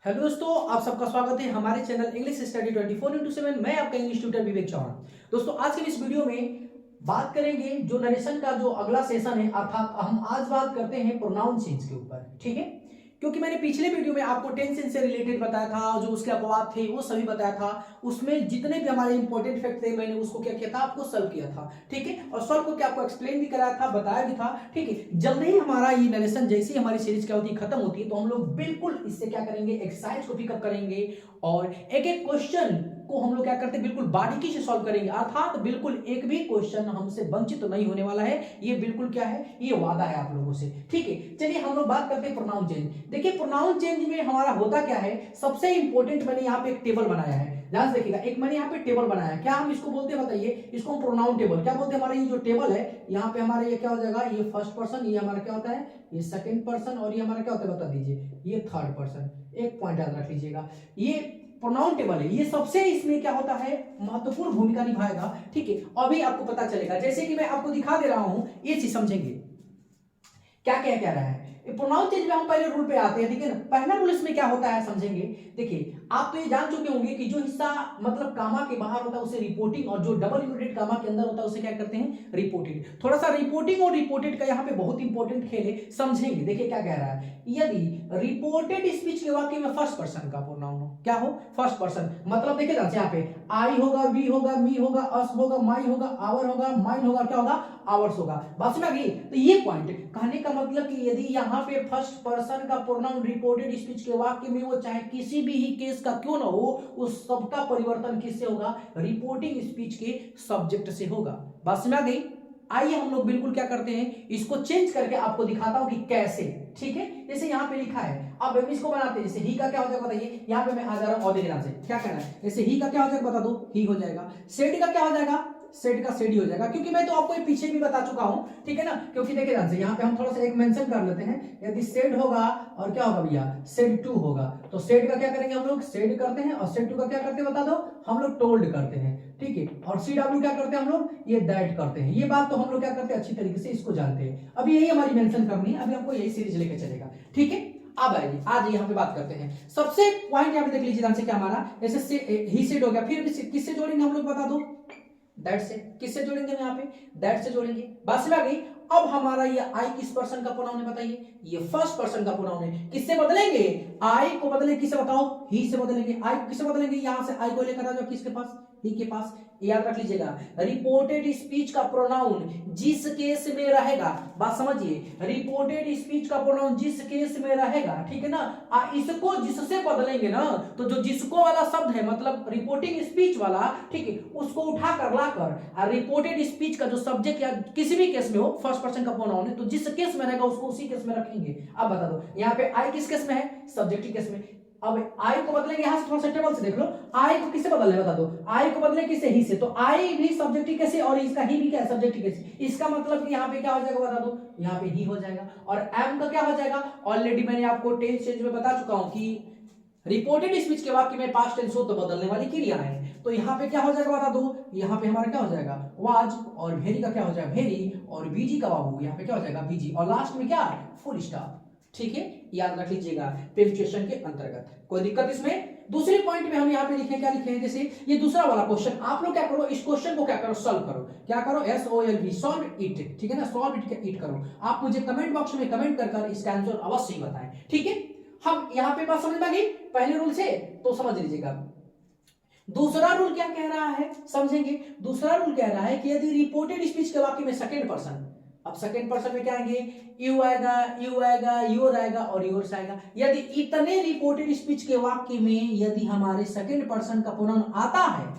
Hello दोस्तों, आप सबका स्वागत है हमारे चैनल इंग्लिश स्टडी 24/7। मैं आपका इंग्लिश ट्यूटर विवेक चौहान। दोस्तों, आज के इस वीडियो में बात करेंगे जो नरेशन का जो अगला सेशन है, अर्थात हम आज बात करते हैं प्रोनाउन चेंज के ऊपर। ठीक है, क्योंकि मैंने पिछले वीडियो में आपको टेंस से रिलेटेड बताया था, जो उसके अपवाद थे वो सभी बताया था। उसमें जितने भी हमारे इंपॉर्टेंट फैक्ट थे मैंने उसको क्या किया था, आपको सॉल्व किया था। ठीक है, और सॉल्व करके आपको एक्सप्लेन भी कराया था, बताया भी था। ठीक है, जल्दी ही हमारा ये नरेशन जैसी हमारी सीरीज क्या होती है, खत्म होती है, तो हम लोग बिल्कुल इससे क्या करेंगे, एक्सरसाइज को पिकअप करेंगे और एक एक क्वेश्चन को हम लोग क्या करते हैं, बिल्कुल बारीकी से सॉल्व करेंगे। अर्थात बिल्कुल एक भी क्वेश्चन हमसे वंचित तो नहीं होने वाला है। ये बिल्कुल क्या है, ये वादा है आप लोगों से। ठीक है, चलिए हम लोग बात करते हैं प्रोनाउन चेंज। देखिए, प्रोनाउन चेंज में हमारा होता क्या है, सबसे इंपॉर्टेंट मैंने यहाँ पे एक टेबल बनाया है। ध्यान से देखिएगा, एक मैंने यहाँ पे टेबल बनाया है। क्या हम इसको बोलते हैं बताइए, इसको हम प्रोनाउन टेबल क्या बोलते हैं। हमारा ये जो टेबल है, यहाँ पे हमारा ये क्या हो जाएगा, ये फर्स्ट पर्सन, ये हमारा क्या होता है, ये सेकंड पर्सन, और ये हमारा क्या होता है बता दीजिए, ये थर्ड पर्सन। एक पॉइंट याद रख लीजिएगा, ये प्रोनाउन टेबल है। ये सबसे इसमें क्या होता है, महत्वपूर्ण भूमिका निभाएगा। ठीक है, अभी आपको पता चलेगा, जैसे कि मैं आपको दिखा दे रहा हूं, ये चीज समझेंगे क्या क्या कह रहा है। प्रोनाउन चेंज में हम पहले रूल पे आते हैं। ठीक है ना, पहला रूल इसमें क्या होता है समझेंगे। देखिए, आप तो ये जान चुके होंगे कि जो हिस्सा मतलब कामा के बाहर होता है उसे रिपोर्टिंग, और जो डबल यूनिटेड कामा के अंदर होता है उसे क्या करते हैं, रिपोर्टेड। थोड़ा सा रिपोर्टिंग और रिपोर्टेड का यहाँ पे बहुत इंपॉर्टेंट खेल है, समझेंगे। देखिए क्या कह रहा है, यदि रिपोर्टेड स्पीच के वाक्य में फर्स्ट पर्सन का प्रोनाउन हो, क्या हो, फर्स्ट पर्सन, मतलब देखिए यहाँ पे आई होगा, वी होगा, मी होगा, अस होगा, माई होगा, आवर होगा, माइन होगा, क्या होगा, आवर्स होगा। बात सुना गई। तो ये पॉइंट कहने का मतलब कि यदि यहाँ पे फर्स्ट पर्सन का प्रोनाउन रिपोर्टेड स्पीच के वाक्य में वो चाहे किसी भी ही केस का क्यों ना हो, उस सबका परिवर्तन किससे होगा, रिपोर्टिंग स्पीच के सब्जेक्ट से होगा। बात समझ गई। आइए हम लोग बिल्कुल क्या करते हैं, इसको चेंज करके आपको दिखाता हूं कि कैसे। ठीक है, जैसे यहाँ पे लिखा है, अब हम इसको बनाते हैं। जैसे ही का क्या हो जाएगा बताइए, यहाँ पे मैं आ जा रहा हूं और ध्यान से क्या कहना है। जैसे ही का क्या हो जाएगा बता दो, ही हो जाएगा। सेड का क्या हो जाएगा, सेड का सेड ही हो जाएगा, क्योंकि मैं तो आपको ये पीछे भी बता चुका हूं। ठीक है ना, क्योंकि देखिए ध्यान से यहाँ पे हम थोड़ा सा एक मेंशन कर लेते हैं। यदि सेड होगा और क्या होगा भैया, सेड टू होगा, तो सेड का क्या करेंगे हम लोग, सेड करते हैं, और सेड टू का क्या करते हैं बता दो, हम लोग टोल्ड करते हैं। ठीक है, और सी डब्ल्यू क्या करते हैं हम लोग, ये दैट करते हैं। ये बात तो हम लोग क्या करते हैं, अच्छी तरीके से इसको जानते हैं। अभी यही हमारी मेंशन करनी है, अभी हमको यही सीरीज लेके चलेगा। ठीक है, अब आइए आज यहाँ पे बात करते हैं। सबसे पॉइंट यहाँ पे देख लीजिए ध्यान से, क्या हमारा जैसे ही सेड हो गया, फिर किससे जोड़ेंगे हम लोग बता दो, दैट से। किससे जोड़ेंगे हम यहाँ पे, दैट से जोड़ेंगे। बस में आ गई। अब हमारा ये आई किस पर्सन का प्रोनाउन है बताइए, ये फर्स्ट पर्सन का प्रोनाउन है। किससे बदलेंगे, आई को बदलेंगे, किससे बताओ, ही से बदलेंगे। आई को किससे बदलेंगे, यहां से आई को लेकर आ जाओ किसके पास, ही के पास। याद रख लीजिएगा, रिपोर्टेड स्पीच का प्रोनाउन जिस केस में रहेगा, बात समझिए, रिपोर्टेड स्पीच का प्रोनाउन जिस केस में रहेगा, ठीक है ना, इसको जिससे बदलेंगे ना, तो जो जिसको वाला शब्द है मतलब रिपोर्टिंग स्पीच वाला, ठीक है, उसको उठाकर लाकर रिपोर्टेड स्पीच का जो सब्जेक्ट या किसी भी केस में हो, फर्स्ट पर्सन का प्रोनाउन है, तो जिस केस में रहेगा उसको उसी केस में रखेंगे। अब बता दो यहाँ पे आई किस केस में है, सब्जेक्टिव केस में। अब आई को बदलेंगे, यहां से थोड़ा सा टेबल से देख लो, आई को किससे बदलना है बता दो, आई को बदले किससे, ही से। तो आई भी सब्जेक्टिव कैसे और इसका ही भी क्या है, सब्जेक्टिव कैसे। इसका मतलब कि यहाँ पे क्या हो जाएगा बता दो, यहाँ पे ही हो जाएगा। और एम का क्या हो जाएगा, ऑलरेडी मैंने आपको टेंस चेंज में बता चुका हूं कि रिपोर्टेड स्पीच के वाक्य में पास्ट टेंस हो तो बदलने वाली क्रिया है। तो यहाँ पे क्या हो जाएगा बता दो, यहाँ पे हमारा क्या हो जाएगा, वाज, और भेरी का क्या हो जाएगा, भेरी, और बीजी का बाबू, यहाँ पे क्या हो जाएगा, बीजी, और लास्ट में क्या, फुल स्टॉप। ठीक है, याद रख लीजिएगा पंक्चुएशन के अंतर्गत। कोई दिक्कत इसमें। दूसरे पॉइंट में हम यहाँ पे लिखे, क्या लिखे हैं, जैसे ये दूसरा वाला क्वेश्चन, आप लोग क्या करो, इस क्वेश्चन को क्या करो, सॉल्व करो। क्या करो, SOLV, सॉल्व इट। ठीक है ना, सॉल्व इट करो। आप मुझे कमेंट बॉक्स में कमेंट कर इसका आंसर अवश्य ही बताएं। ठीक है, हम यहाँ पे बात समझ में आ गई पहले रूल से, तो समझ लीजिएगा। दूसरा रूल क्या कह रहा है समझेंगे। दूसरा रूल कह रहा है कि यदि रिपोर्टेड स्पीच के वाक्य में सेकंड पर्सन, अब सेकंड पर्सन में क्या आएंगे, यू आएगा, यू आएगा, योर आएगा और योर्स आएगा। यदि इतने रिपोर्टेड स्पीच के वाक्य में यदि हमारे सेकंड पर्सन का प्रोनाउन आता है,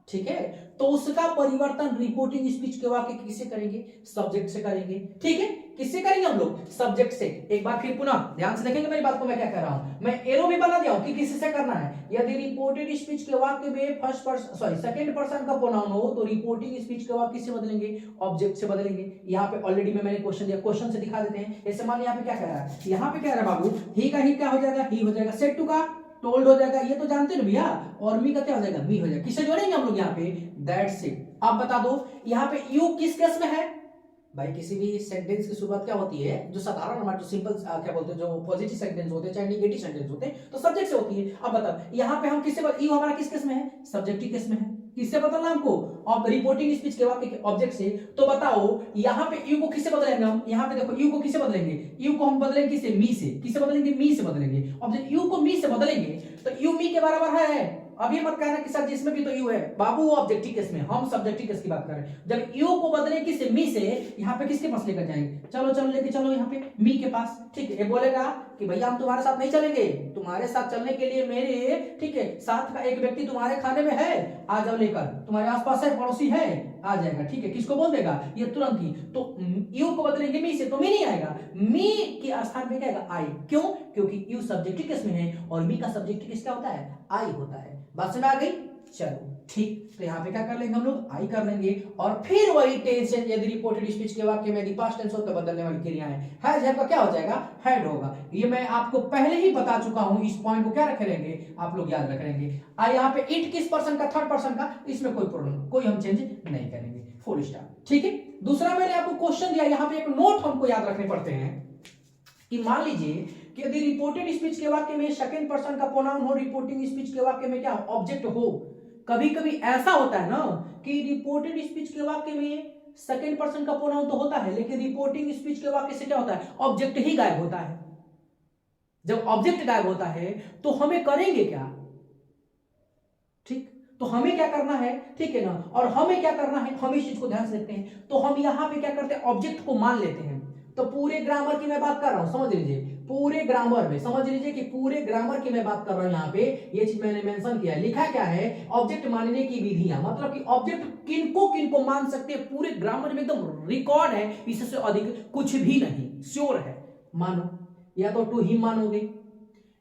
ठीक है, तो उसका परिवर्तन रिपोर्टिंग स्पीच के वाक्य किससे करेंगे, सब्जेक्ट से करेंगे। ठीक है, किससे करेंगे हम लोग, सब्जेक्ट से। एक बार फिर पुनः ध्यान से देखेंगे मेरी बात को, मैं क्या कह रहा हूं, मैं एरो भी बना दिया हूं कि किससे करना है। यदि रिपोर्टेड स्पीच के वाक्य में first person sorry second person का प्रोनाउन हो, तो रिपोर्टिंग स्पीच के वाक्य किससे बदलेंगे, ऑब्जेक्ट से बदलेंगे। यहाँ पे ऑलरेडी मैंने क्वेश्चन दिया, क्वेश्चन से दिखा देते हैं। जैसे मान यहाँ पे क्या कह रहा है, यहाँ पे कह रहा है बाबू, ही का ही क्या हो जाएगा, ही हो जाएगा, सेड टू का टोल्ड हो जाएगा, ये तो जानते हो ना भैया, और मी का क्या हो जाएगा, मी हो जाएगा। किससे जोड़ेंगे हम लोग यहाँ पे, दैट से। आप बता दो यहाँ पे यू किस केस में है, भाई किसी भी सेंटेंस की शुरुआत क्या होती है, जो साधारण हमारे जो सिंपल क्या बोलते हैं, जो पॉजिटिव सेंटेंस होते हैं चाहे नेगेटिव सेंटेंस होते हैं, तो सब्जेक्ट से होती है। अब बताओ यहाँ पे हम किससे यू हमारा किस केस में है, सब्जेक्टिव केस में है। किससे बदलना हमको, अब रिपोर्टिंग स्पीच के वाक्य के ऑब्जेक्ट से। तो बताओ यहाँ पे यू को किससे बदलेंगे हम, यहाँ पे देखो यू को किससे बदलेंगे, यू को हम बदलेंगे किससे, मी से। किससे बदलेंगे, मी से बदलेंगे। अब जब यू को मी से बदलेंगे तो यू मी के बराबर है। अब ये मत कहना कि सर जिसमें भी तो यू है, बाबू वो ऑब्जेक्टिव केस में, हम सब्जेक्टिव केस की बात कर रहे हैं। जब यू को बदले किससे, मी से, यहाँ पे किसके पास लेकर जाएंगे, चलो चलो लेके चलो यहाँ पे मी के पास। ठीक है, ये बोलेगा कि भैया हम तुम्हारे साथ नहीं चलेंगे, तुम्हारे साथ चलने के लिए मेरे, ठीक है, साथ का एक व्यक्ति तुम्हारे खाने में है, आ जाओ लेकर, तुम्हारे आसपास है, पड़ोसी है, आ जाएगा। ठीक है, किसको बोल देगा, ये तुरंत ही। तो यू को बदलेंगे मी से तो मी नहीं आएगा, मी के स्थान पे क्या आएगा, आई। क्यों, क्योंकि यू सब्जेक्टिव केस में है और मी का सब्जेक्टिव केस क्या होता है, आई होता है। बात समझ आ गई, चलो ठीक। तो यहाँ पे क्या कर लेंगे हम लोग, आई कर लेंगे। और फिर वही टेंस यदि रिपोर्टेड स्पीच के वाक्य में यदि पास्ट टेंस हो तो बदलने वाली क्रियाएं हैज है, का क्या हो जाएगा, हैड होगा। ये मैं आपको पहले ही बता चुका हूं, इस पॉइंट को क्या रखे रहेंगे आप लोग, याद रख रहेंगे। यहाँ पे इट किस पर्सन का, थर्ड पर्सन का, इसमें कोई प्रॉब्लम, कोई हम चेंज नहीं करेंगे, फुल स्टॉप। ठीक है, दूसरा मैंने आपको क्वेश्चन दिया, यहाँ पे एक नोट हमको याद रखने पड़ते हैं कि मान लीजिए कि यदि रिपोर्टेड स्पीच के वाक्य में सेकंड पर्सन का प्रोनाउन हो, रिपोर्टिंग स्पीच के वाक्य में क्या ऑब्जेक्ट हो। कभी कभी ऐसा होता है ना कि रिपोर्टेड स्पीच के वाक्य में सेकंड पर्सन का प्रोनाउन तो होता है, लेकिन रिपोर्टिंग स्पीच के वाक्य से क्या होता है, ऑब्जेक्ट ही गायब होता है। जब ऑब्जेक्ट गायब होता है तो हमें करेंगे क्या, ठीक, तो हमें क्या करना है, ठीक है ना, और हमें क्या करना है, हम इस चीज को ध्यान से रखते हैं। तो हम यहां पे क्या करते हैं, ऑब्जेक्ट को मान लेते हैं। तो पूरे ग्रामर की मैं बात कर रहा हूं, समझ लीजिए, पूरे ग्रामर में समझ लीजिए कि पूरे ग्रामर की मैं बात कर रहा हूं। यहाँ पे ये चीज मैंने मेंशन किया, लिखा क्या है, ऑब्जेक्ट मानने की विधियां, मतलब कि ऑब्जेक्ट किनको किनको मान सकते हैं, पूरे ग्रामर में एकदम रिकॉर्ड है, इससे अधिक कुछ भी नहीं, श्योर है। मानो या तो टू हिम मानोगे,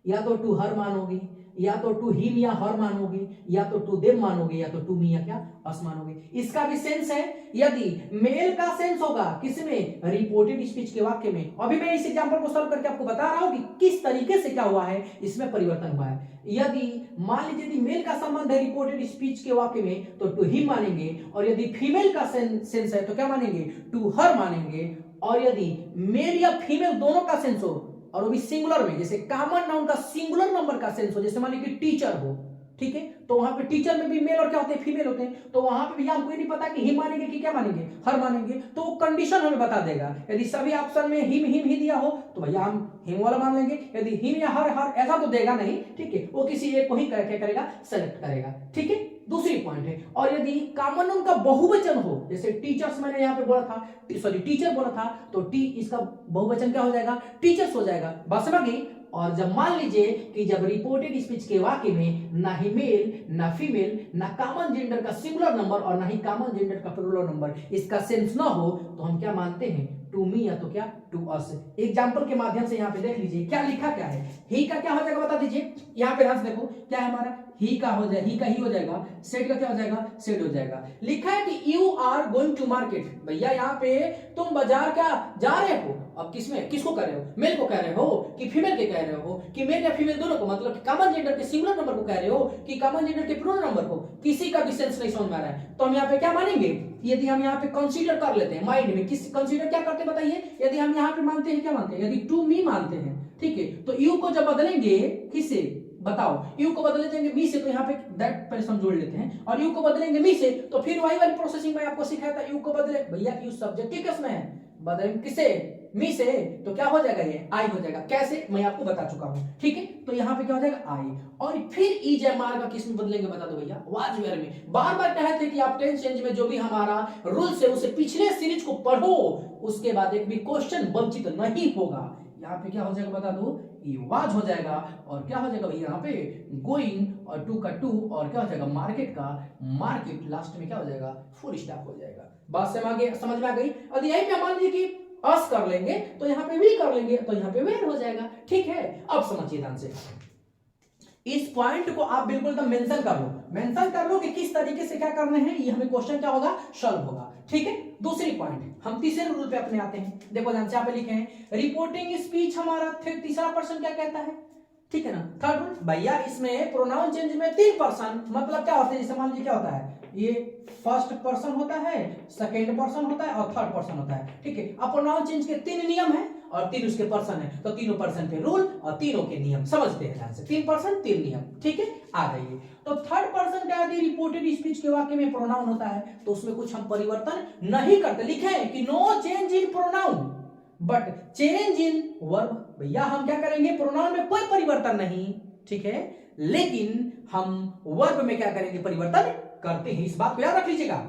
या तो टू हर मानोगे, या तो टू हिम या हर मानोगे, या तो टू देम मानोगे, या तो टू मी या क्या अस मानोगे। इसका भी सेंस है, यदि मेल का सेंस होगा किसमें, रिपोर्टेड स्पीच के वाक्य में। अभी मैं इस एग्जांपल को सॉल्व करके आपको बता रहा हूं कि किस तरीके से क्या हुआ है, इसमें परिवर्तन हुआ है। यदि मान लीजिए यदि मेल का संबंध है रिपोर्टेड स्पीच के वाक्य में तो टू हिम मानेंगे, और यदि फीमेल का सेंस है तो क्या मानेंगे, टू हर मानेंगे। और यदि मेल या फीमेल दोनों का सेंस हो और वो भी सिंगुलर में, जैसे कॉमन नाउन का सिंगुलर नंबर का सेंस हो, जैसे मान लीजिए टीचर हो, ठीक है, तो वहां पे टीचर में भी मेल और क्या होते हैं, फीमेल होते हैं। तो वहां पे भैया हमको ये नहीं पता कि हिम मानेंगे कि क्या मानेंगे, हर मानेंगे, तो वो कंडीशन हमें बता देगा। यदि सभी ऑप्शन में हिम हिम ही दिया हो तो भैया हम हिम वाला मान लेंगे। यदि हिम या हर हर ऐसा तो देगा नहीं, ठीक है, वो किसी एक को ही क्या करेगा, सेलेक्ट करेगा। ठीक है, दूसरी पॉइंट है। और यदि कॉमन नाउन का बहुवचन हो, जैसे टीचर्स मैंने यहाँ पे बोला था, सॉरी टीचर बोला था, तो टी इसका बहुवचन क्या हो जाएगा, टीचर्स हो जाएगा। बात समझ गई। और जब मान लीजिए कि जब रिपोर्टेड स्पीच के वाक्य में ना ही मेल ना फीमेल ना कॉमन जेंडर का सिंगुलर नंबर और ना ही कॉमन जेंडर का प्लूरल नंबर, इसका सेंस ना हो, तो हम क्या मानते हैं, टू मी या तो क्या टू अस। एग्जांपल के माध्यम से यहाँ पे देख लीजिए क्या लिखा, क्या है, ही का क्या हो जाएगा बता दीजिए। यहाँ पे ध्यान से देखो क्या है हमारा, ही का हो जाएगा, ही का ही हो जाएगा, सेड का क्या हो जाएगा, सेड हो जाएगा। लिखा है कि you are going to market, भैया यहाँ पे तुम बाजार क्या जा रहे हो। अब किसमें, किसको कह रहे हो, मेल को कह रहे हो कि फीमेल के कह रहे हो, कि मेल या फीमेल दोनों को, मतलब कॉमन जेंडर के सिंगुलर नंबर को कह रहे हो कि कॉमन जेंडर के प्लूरल नंबर को, किसी का भी सेंस नहीं समझ में आ रहा है। तो हम यहाँ पे क्या मानेंगे, यदि हम यहाँ पे कंसीडर कर लेते हैं माइंड में, किस कंसीडर क्या करते हैं बताइए, यदि हम यहाँ पे मानते हैं, क्या मानते हैं, यदि टू मी मानते हैं, ठीक है, तो यू को जब बदलेंगे किससे बताओ, यू को बदले देंगे मी से, तो यहाँ पे दैट पहले हम जोड़ लेते हैं, और यू को बदलेंगे मी से, तो फिर वही वाली प्रोसेसिंग में आपको सिखाया था, यू को बदले भैया यू सब्जेक्टिव केस में है, बदलेंगे किससे, मी से, तो क्या हो जाएगा, ये आई हो जाएगा। कैसे, मैं आपको बता चुका हूं। ठीक है, तो यहाँ पे क्या हो जाएगा, आई। और फिर ई जय मार का किस में बदलेंगे बता दो भैया, वाज वेयर में। बार बार कहते थे कि आप टेंस चेंज में जो भी हमारा रूल्स है उसे पिछले सीरीज को पढ़ो, उसके बाद एक भी क्वेश्चन वंचित नहीं होगा। यहाँ पे क्या हो जाएगा बता दो, ये वाज हो जाएगा, और क्या हो जाएगा भैया यहाँ पे गोइंग, और टू का टू, और क्या हो जाएगा मार्केट का मार्केट, लास्ट में क्या हो जाएगा, फुल स्टॉप हो जाएगा। बात समझ में आ गई। और यही पे मान लीजिए कि अस कर लेंगे तो यहाँ पे भी कर लेंगे, तो यहाँ पे वेर हो जाएगा। ठीक है, अब समझिए ध्यान से, इस पॉइंट को आप बिल्कुल एकदम मेंशन कर लो कि किस तरीके से क्या करने हैं, ये हमें क्वेश्चन क्या होगा, सॉल्व होगा। ठीक है, दूसरी पॉइंट हम तीसरे रूल पे अपने आते हैं। देखो ध्यान से यहाँ पे लिखे हैं रिपोर्टिंग स्पीच हमारा तीसरा पर्सन क्या कहता है, ठीक है ना। थर्ड रूल भैया इसमें प्रोनाउन चेंज में 3 पर्सन, मतलब क्या होता है, जैसे मान लीजिए क्या होता है, ये फर्स्ट पर्सन होता है, सेकेंड पर्सन होता है और थर्ड पर्सन होता है, ठीक है। अब प्रोनाउन चेंज के 3 नियम है और 3 उसके पर्सन है, तो तीनों पर्सन के रूल और तीनों के नियम समझते हैं ध्यान से। 3 पर्सन 3 नियम, ठीक है। आ जाइए, तो थर्ड पर्सन क्या है, रिपोर्टेड स्पीच के वाक्य में प्रोनाउन होता है तो उसमें कुछ हम परिवर्तन नहीं करते। लिखे हैं कि no change in pronoun but change in verb. भैया हम क्या करेंगे, प्रोनाउन में कोई परिवर्तन नहीं, ठीक है, लेकिन हम वर्ब में क्या करेंगे, परिवर्तन करते हैं। इस बात को याद रख लीजिएगा।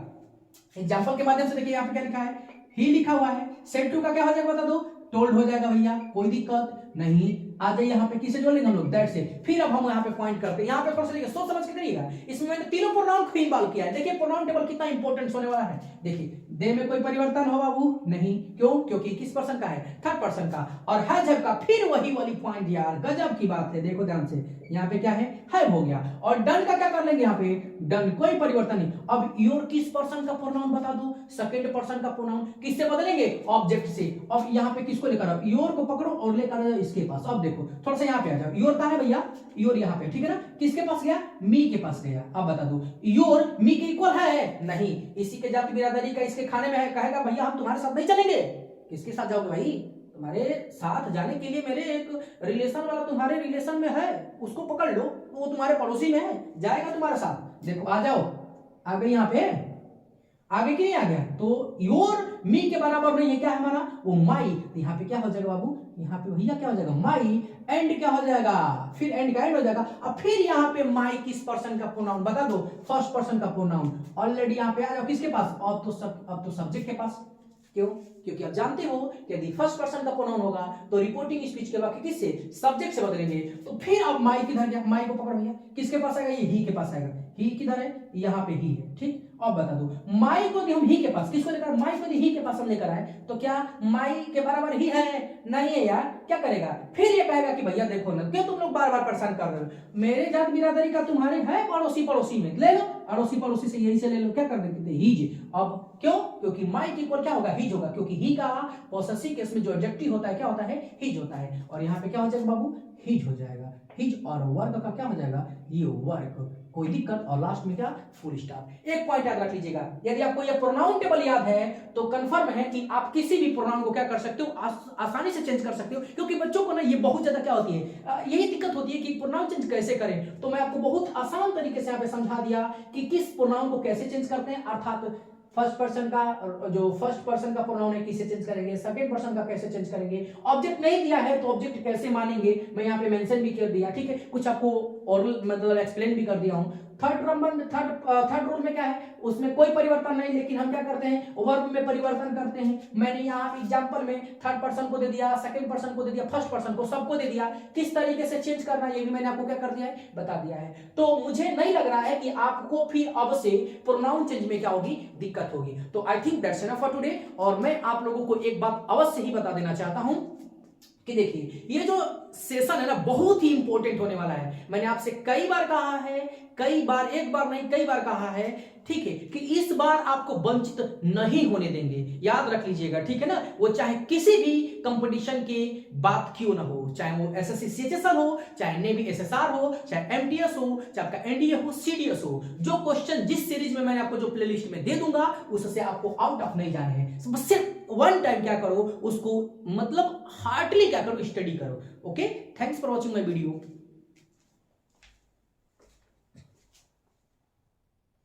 एग्जांपल के माध्यम से देखिए यहाँ पे क्या लिखा है, ही लिखा हुआ है, सेड टू का क्या हो जाएगा बता दो, टोल्ड हो जाएगा भैया, कोई दिक्कत नहीं। आ जाइए यहाँ पे किसे जोड़ लेंगे हम लोग, दैट से। फिर अब हम यहाँ पे पॉइंट करते हैं, यहाँ पे थोड़ा सा सोच समझ के करिएगा। इसमें मैंने तीनों प्रोनाउन को इन्वॉल्व किया है। देखिए प्रोनाउन टेबल कितना इंपॉर्टेंट होने वाला है। देखिए दे में कोई परिवर्तन हो बाबू नहीं, क्यों, क्योंकि किस पर्सन का है, थर्ड पर्सन का, और हैव का फिर वही वाली पॉइंट, यार गजब की बात है। देखो ध्यान से, यहाँ पे क्या है, हैव हो गया। और डन का क्या कर लेंगे, यहाँ पे डन कोई परिवर्तन नहीं। अब योर किस पर्सन का प्रोनाउन बता दो, सेकंड पर्सन का प्रोनाउन किससे बदलेंगे, ऑब्जेक्ट से। अब यहाँ पे किसको लेकर आओ, योर को पकड़ो और लेकर आओ इसके पास। अब देखो थोड़ा सा यहाँ पे आ जाओ, योर कहाँ है भैया, योर यहाँ पे, ठीक है ना, किसके पास गया, मी के पास गया। अब बता दो योर मी के इक्वल है नहीं, इसी के जाति बिरादरी का इसके खाने में है, कहेगा भैया हम तुम्हारे साथ नहीं चलेंगे। किसके साथ जाओगे भाई, तुम्हारे साथ जाने के लिए मेरे एक रिलेशन वाला तुम्हारे रिलेशन में है, उसको पकड़ लो, वो तुम्हारे पड़ोसी में है, जाएगा तुम्हारे साथ। देखो आ जाओ, आ गए यहाँ पे, आगे की नहीं आ गया, तो योर मी के बराबर नहीं है, क्या है हमारा, वो माई। तो यहाँ पे क्या हो जाएगा बाबू, यहाँ पे भैया क्या हो जाएगा, माई, एंड क्या हो जाएगा, फिर एंड का एंड हो जाएगा। अब फिर यहाँ पे माई किस पर्सन का प्रोनाउन बता दो, फर्स्ट पर्सन का प्रोनाउन। ऑलरेडी यहाँ पे आ जाओ किसके पास, अब तो सब्जेक्ट के पास। क्यों, क्योंकि आप जानते हो कि यदि फर्स्ट पर्सन का प्रोनाउन होगा तो रिपोर्टिंग स्पीच के वाक्य किससे, सब्जेक्ट से बदलेंगे। तो फिर अब माई किधर गया, माई को पकड़ भैया, किसके पास आएगा, ये ही के पास आएगा। ही किधर है, यहाँ पे ही है, ठीक। अब बता दो माई को दी हम ही के पास, किसको लेकर, माई को दी ही के पास हम लेकर आए, तो क्या माई के बराबर ही है, नहीं है यार, क्या करेगा, फिर ये कहेगा कि भैया देखो ना, क्यों तुम लोग बार बार परेशान कर रहे हो, मेरे जात बिरादरी का तुम्हारे है पड़ोसी, पड़ोसी में ले लो, अड़ोसी पड़ोसी से यही से ले लो, क्या कर देते हीज। अब क्यों, क्योंकि माई के इक्वल क्या होगा, हीज होगा, क्योंकि ही का पॉसेसिव केस में जो एडजेक्टिव होता है क्या होता है, हीज होता है। और यहाँ पे क्या हो जाएगा बाबू, हीज हो जाएगा, हीज। और वर्क का क्या हो जाएगा, ये वर्क, कोई दिक्कत। और लास्ट में क्या, फुल स्टॉप। एक पॉइंट याद रख लीजिएगा, यदि आपको ये प्रोनाउन टेबल याद है तो कंफर्म है कि आप किसी भी प्रोनाउन को क्या कर सकते हो, आसानी से चेंज कर सकते हो। क्योंकि बच्चों को ना ये बहुत ज्यादा क्या होती है, यही दिक्कत होती है कि प्रोनाउन चेंज कैसे करें। तो मैं आपको बहुत आसान तरीके से यहाँ पे समझा दिया कि किस प्रोनाउन को कैसे चेंज करते हैं, अर्थात फर्स्ट पर्सन का, जो फर्स्ट पर्सन का प्रोनाउन है किसे चेंज करेंगे, सेकंड पर्सन का कैसे चेंज करेंगे। ऑब्जेक्ट नहीं दिया है तो ऑब्जेक्ट कैसे मानेंगे, मैं यहाँ पे मेंशन भी कर दिया, ठीक है, कुछ आपको और मतलब एक्सप्लेन भी कर दिया हूँ। थर्ड रूल में क्या है, उसमें कोई परिवर्तन नहीं, लेकिन हम क्या करते हैं, वर्ब में परिवर्तन करते हैं। मैंने यहाँ एग्जांपल में थर्ड पर्सन को दे दिया, सेकंड पर्सन को दे दिया, फर्स्ट पर्सन को, सबको दे दिया। किस तरीके से चेंज करना है ये भी मैंने आपको क्या कर दिया है, बता दिया है। तो मुझे नहीं लग रहा है कि आपको फिर अब से प्रोनाउन चेंज में क्या होगी, दिक्कत होगी। तो I think that's enough for today. और मैं आप लोगों को एक बात अवश्य ही बता देना चाहता हूं कि देखिए ये जो सेशन है ना बहुत ही इंपॉर्टेंट होने वाला है। मैंने आपसे कई बार कहा है, कई बार, एक बार नहीं कई बार कहा है, ठीक है, कि इस बार आपको वंचित नहीं होने देंगे, याद रख लीजिएगा, ठीक है ना। वो चाहे किसी भी कंपटीशन की बात क्यों ना हो, चाहे वो एसएससी सीएचएसएल हो, चाहे नेवी एसएसआर हो, चाहे एमटीएस हो, चाहे आपका एनडीए हो, सीडीएस हो, जो क्वेश्चन जिस सीरीज में मैंने आपको जो प्लेलिस्ट में दे दूंगा उससे आपको आउट ऑफ नहीं जाने हैं। बस सिर्फ वन टाइम क्या करो, उसको मतलब हार्डली क्या करो, स्टडी करो। Okay, thanks for watching my video.